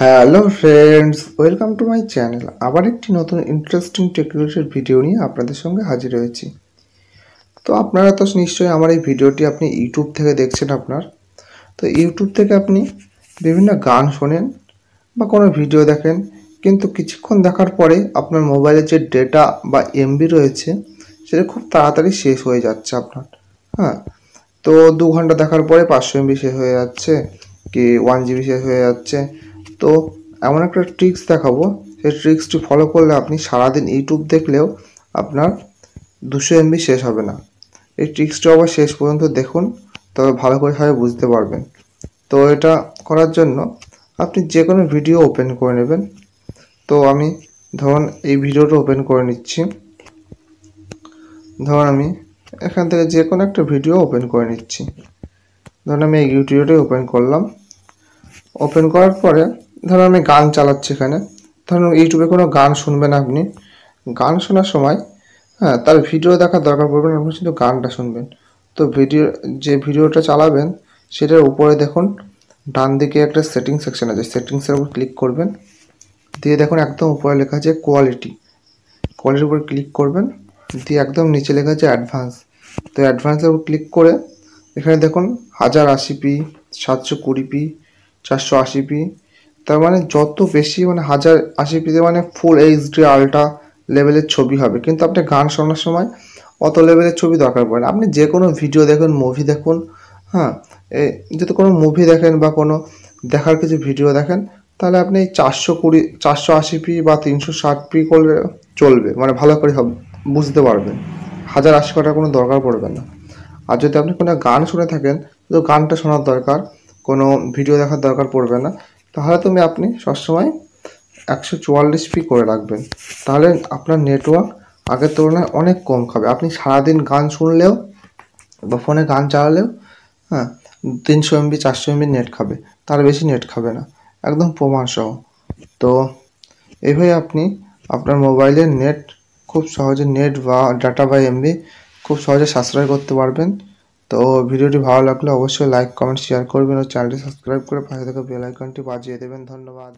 Hello friends, welcome to my channel. আবার একটি নতুন ইন্টারেস্টিং টেকনোলজির ভিডিও নিয়ে আপনাদের সঙ্গে হাজির হয়েছি। তো আপনারা তো নিশ্চয়ই আমার এই ভিডিওটি আপনি ইউটিউব থেকে দেখছেন। তো ইউটিউব থেকে আপনি বিভিন্ন গান শোনেন বা কোনো ভিডিও দেখেন, কিন্তু কিছুক্ষণ দেখার পরে আপনার মোবাইলে যে ডেটা বা এমবি রয়েছে সেটা খুব তাড়াতাড়ি শেষ হয়ে যাচ্ছে আপনার। হ্যাঁ, তো 2 ঘন্টা দেখার পরে 500 এমবি শেষ হয়ে যাচ্ছে, কি 1 জিবি শেষ হয়ে যাচ্ছে। তো এমন একটা ট্রিক্স দেখাবো, সেই ট্রিক্সটি ফলো করলে আপনি সারাদিন ইউটিউব দেখলেও আপনার 200 এমবি শেষ হবে না। এই ট্রিক্সটা আবার শেষ পর্যন্ত দেখুন, তবে ভালো করে সবাই বুঝতে পারবেন। তো এটা করার জন্য আপনি যে কোনো ভিডিও ওপেন করে নেবেন। তো আমি ধরুন এই ভিডিওটা ওপেন করে নিচ্ছি। ধরুন আমি এখান থেকে যে কোনো একটা ভিডিও ওপেন করে নিচ্ছি। ধরুন আমি এই ভিডিওটাই ওপেন করলাম। ওপেন করার পরে ধরুন আমি গান চালাচ্ছি এখানে। ধরুন ইউটিউবে কোনো গান শুনবেন আপনি। গান শোনার সময় তার ভিডিও দেখার দরকার পড়বে না, আপনি শুধু গানটা শুনবেন। তো যে ভিডিওটা চালাবেন সেটার উপরে দেখুন ডান দিকে একটা সেটিং সেকশন আছে, সেটিংসের উপর ক্লিক করবেন। দিয়ে দেখুন একদম উপরে লেখা আছে কোয়ালিটির উপর ক্লিক করবেন। দিয়ে একদম নিচে লেখা আছে অ্যাডভান্স। তো অ্যাডভান্সের উপর ক্লিক করে এখানে দেখুন 1080p, 720p, 480p, তার মানে যত বেশি মানে 1080pতে মানে ফুল এইচডি আল্ট্রা লেভেলের ছবি হবে। কিন্তু আপনি গান শোনার সময় অত লেভেলের ছবি দরকার পড়ে না। আপনি যে কোনো ভিডিও দেখুন, মুভি দেখুন, যদি কোনো মুভি দেখেন বা কোনো দেখার কিছু ভিডিও দেখেন, তাহলে আপনি 480p বা 360p করলে চলবে, মানে ভালো করে বুঝতে পারবেন। 1080 করার কোনো দরকার পড়বে না। আর যদি আপনি কোনো গান শুনে থাকেন, তো গানটা শোনার দরকার, কোনো ভিডিও দেখার দরকার পড়বে না, তাহলে আপনি সবসময় 144p করে রাখবেন। তাহলে আপনার নেটওয়ার্ক আগের তুলনায় অনেক কম খাবে। আপনি সারাদিন গান শুনলেও বা ফোনে গান চালালেও 300 MB 400 MB নেট খাবে, তার বেশি নেট খাবে না, একদম প্রমাণ সহ। তো এইভাবে আপনি আপনার মোবাইলের নেট খুব সহজে, নেট বা ডাটা বা এমবি খুব সহজে সাশ্রয় করতে পারবেন। তো ভিডিওটি ভালো লাগলে অবশ্যই লাইক, কমেন্ট, শেয়ার করবেন ও চ্যানেলটি সাবস্ক্রাইব করে পাশে থাকা বেল আইকনটি বাজিয়ে দেবেন। ধন্যবাদ।